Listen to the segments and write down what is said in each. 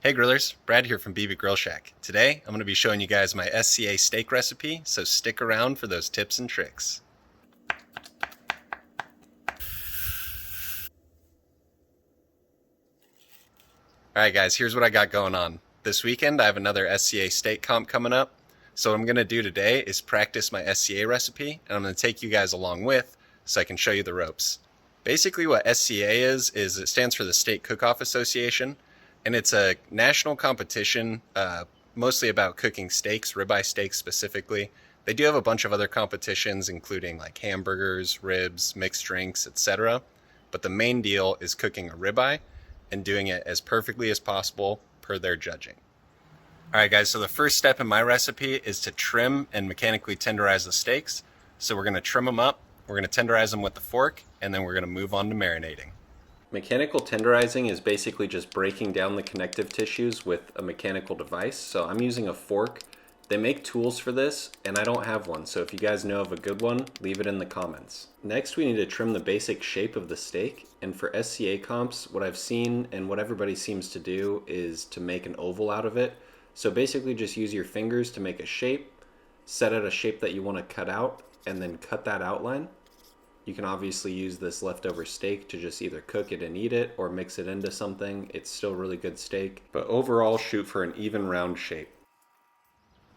Hey grillers, Brad here from BB Grill Shack. Today I'm going to be showing you guys my SCA steak recipe, so stick around for those tips and tricks. Alright guys, here's what I got going on. This weekend I have another SCA steak comp coming up, so what I'm going to do today is practice my SCA recipe, and I'm going to take you guys along with so I can show you the ropes. Basically what SCA is it stands for the Steak Cook-Off Association, and it's a national competition mostly about cooking steaks, ribeye steaks specifically. They do have a bunch of other competitions including like hamburgers, ribs, mixed drinks, etc. But the main deal is cooking a ribeye and doing it as perfectly as possible per their judging. Alright guys, so the first step in my recipe is to trim and mechanically tenderize the steaks. So we're going to trim them up, we're going to tenderize them with the fork, and then we're going to move on to marinating. Mechanical tenderizing is basically just breaking down the connective tissues with a mechanical device. So I'm using a fork. They make tools for this, and I don't have one. So if you guys know of a good one, leave it in the comments. Next, we need to trim the basic shape of the steak. And for SCA comps, what I've seen and what everybody seems to do is to make an oval out of it. So basically just use your fingers to make a shape, set out a shape that you want to cut out, and then cut that outline. You can obviously use this leftover steak to just either cook it and eat it or mix it into something. It's still really good steak, but overall shoot for an even round shape.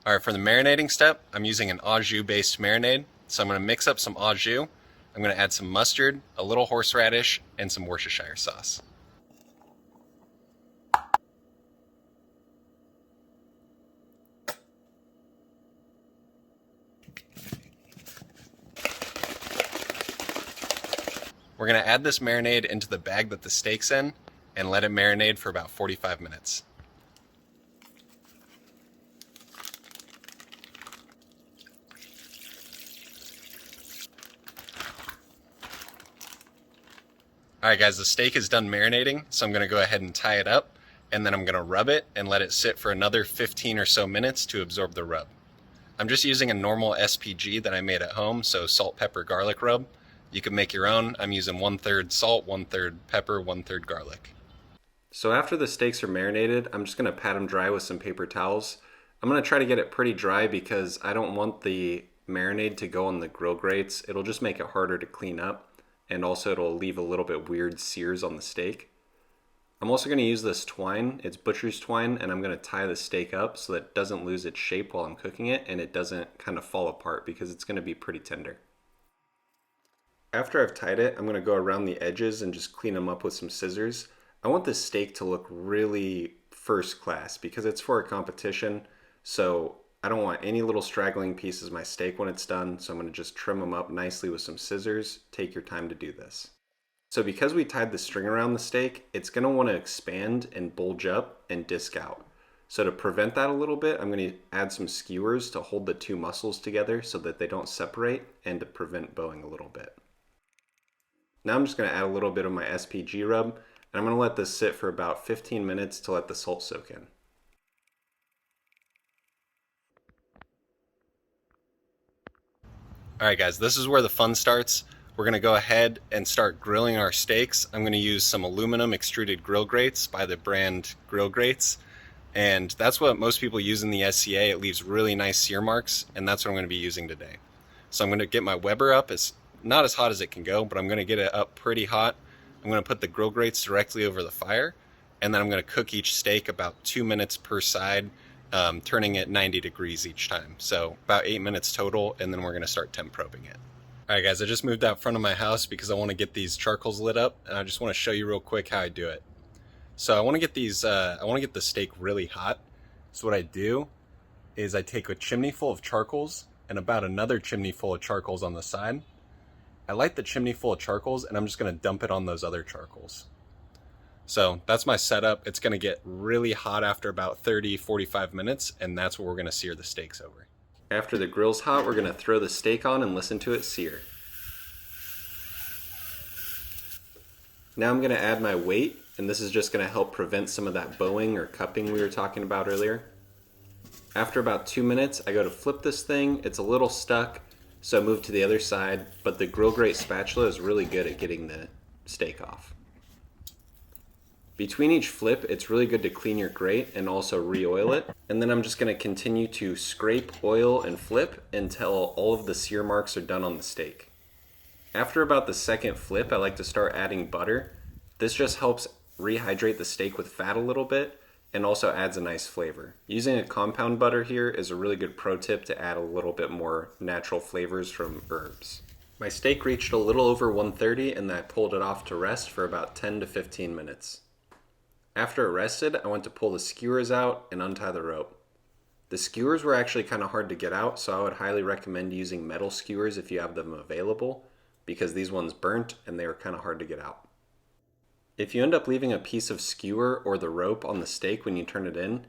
Alright, for the marinating step, I'm using an au jus based marinade. So I'm going to mix up some au jus. I'm going to add some mustard, a little horseradish, and some Worcestershire sauce. We're going to add this marinade into the bag that the steak's in and let it marinate for about 45 minutes. Alright guys, the steak is done marinating, so I'm going to go ahead and tie it up, and then I'm going to rub it and let it sit for another 15 or so minutes to absorb the rub. I'm just using a normal SPG that I made at home, so salt, pepper, garlic rub. You can make your own. I'm using 1/3 salt, 1/3 pepper, 1/3 garlic. So after the steaks are marinated, I'm just going to pat them dry with some paper towels. I'm going to try to get it pretty dry because I don't want the marinade to go on the grill grates. It'll just make it harder to clean up, and also it'll leave a little bit weird sears on the steak. I'm also going to use this twine. It's butcher's twine, and I'm going to tie the steak up so that it doesn't lose its shape while I'm cooking it and it doesn't kind of fall apart because it's going to be pretty tender. After I've tied it, I'm going to go around the edges and just clean them up with some scissors. I want this steak to look really first class because it's for a competition, so I don't want any little straggling pieces of my steak when it's done, so I'm going to just trim them up nicely with some scissors. Take your time to do this. So because we tied the string around the steak, it's going to want to expand and bulge up and disc out. So to prevent that a little bit, I'm going to add some skewers to hold the two muscles together so that they don't separate and to prevent bowing a little bit. Now I'm just going to add a little bit of my SPG rub, and I'm going to let this sit for about 15 minutes to let the salt soak in. Alright guys, this is where the fun starts. We're going to go ahead and start grilling our steaks. I'm going to use some aluminum extruded grill grates by the brand Grill Grates, and that's what most people use in the SCA. It leaves really nice sear marks, and that's what I'm going to be using today. So I'm going to get my Weber up. It's not as hot as it can go, but I'm going to get it up pretty hot. I'm going to put the grill grates directly over the fire, and then I'm going to cook each steak about 2 minutes per side, turning it 90 degrees each time. So about 8 minutes total, and then we're going to start temp probing it. Alright guys, I just moved out front of my house because I want to get these charcoals lit up, and I just want to show you real quick how I do it. So I want to get these, I want to get the steak really hot. So what I do is I take a chimney full of charcoals and about another chimney full of charcoals on the side. I light the chimney full of charcoals, and I'm just going to dump it on those other charcoals. So that's my setup. It's going to get really hot after about 30-45 minutes, and that's what we're going to sear the steaks over. After the grill's hot, we're going to throw the steak on and listen to it sear. Now I'm going to add my weight, and this is just going to help prevent some of that bowing or cupping we were talking about earlier. After about 2 minutes, I go to flip this thing. It's a little stuck, so I move to the other side, but the grill grate spatula is really good at getting the steak off. Between each flip, it's really good to clean your grate and also re-oil it. And then I'm just gonna continue to scrape, oil, and flip until all of the sear marks are done on the steak. After about the second flip, I like to start adding butter. This just helps rehydrate the steak with fat a little bit and also adds a nice flavor. Using a compound butter here is a really good pro tip to add a little bit more natural flavors from herbs. My steak reached a little over 130 and I pulled it off to rest for about 10 to 15 minutes. After it rested, I went to pull the skewers out and untie the rope. The skewers were actually kind of hard to get out, so I would highly recommend using metal skewers if you have them available, because these ones burnt and they were kind of hard to get out. If you end up leaving a piece of skewer or the rope on the steak when you turn it in,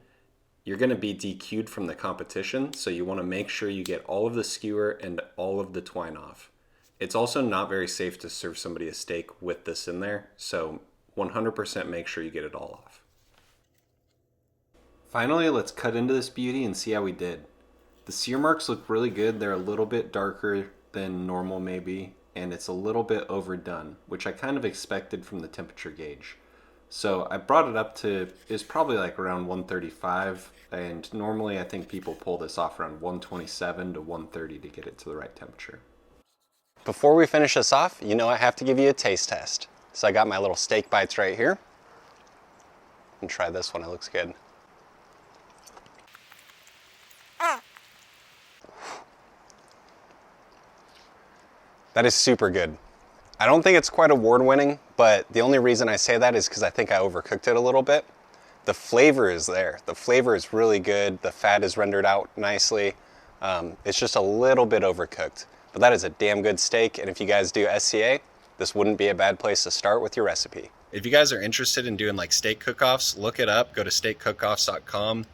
you're going to be DQ'd from the competition, so you want to make sure you get all of the skewer and all of the twine off. It's also not very safe to serve somebody a steak with this in there, so 100% make sure you get it all off. Finally, let's cut into this beauty and see how we did. The sear marks look really good. They're a little bit darker than normal maybe, and it's a little bit overdone, which I kind of expected from the temperature gauge. So I brought it up to, it's probably like around 135, and normally I think people pull this off around 127 to 130 to get it to the right temperature. Before we finish this off, you know I have to give you a taste test. So I got my little steak bites right here. And try this one, it looks good. That is super good. I don't think it's quite award-winning, but the only reason I say that is because I think I overcooked it a little bit. The flavor is there. The flavor is really good. The fat is rendered out nicely. It's just a little bit overcooked. But that is a damn good steak, and if you guys do SCA, this wouldn't be a bad place to start with your recipe. If you guys are interested in doing like steak cook-offs, look it up. Go to steakcookoffs.com.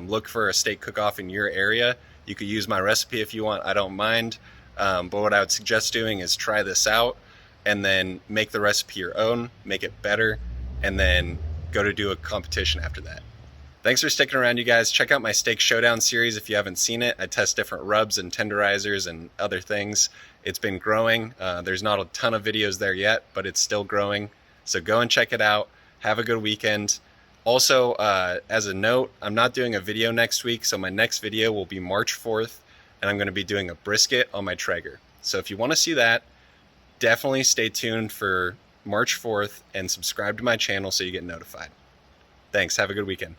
Look for a steak cook-off in your area. You could use my recipe if you want. I don't mind. But what I would suggest doing is try this out and then make the recipe your own, make it better, and then go to do a competition after that. Thanks for sticking around, you guys. Check out my Steak Showdown series if you haven't seen it. I test different rubs and tenderizers and other things. It's been growing. There's not a ton of videos there yet, but it's still growing. So go and check it out. Have a good weekend. Also, as a note, I'm not doing a video next week, so my next video will be March 4th, and I'm going to be doing a brisket on my Traeger. So if you want to see that, definitely stay tuned for March 4th and subscribe to my channel so you get notified. Thanks. Have a good weekend.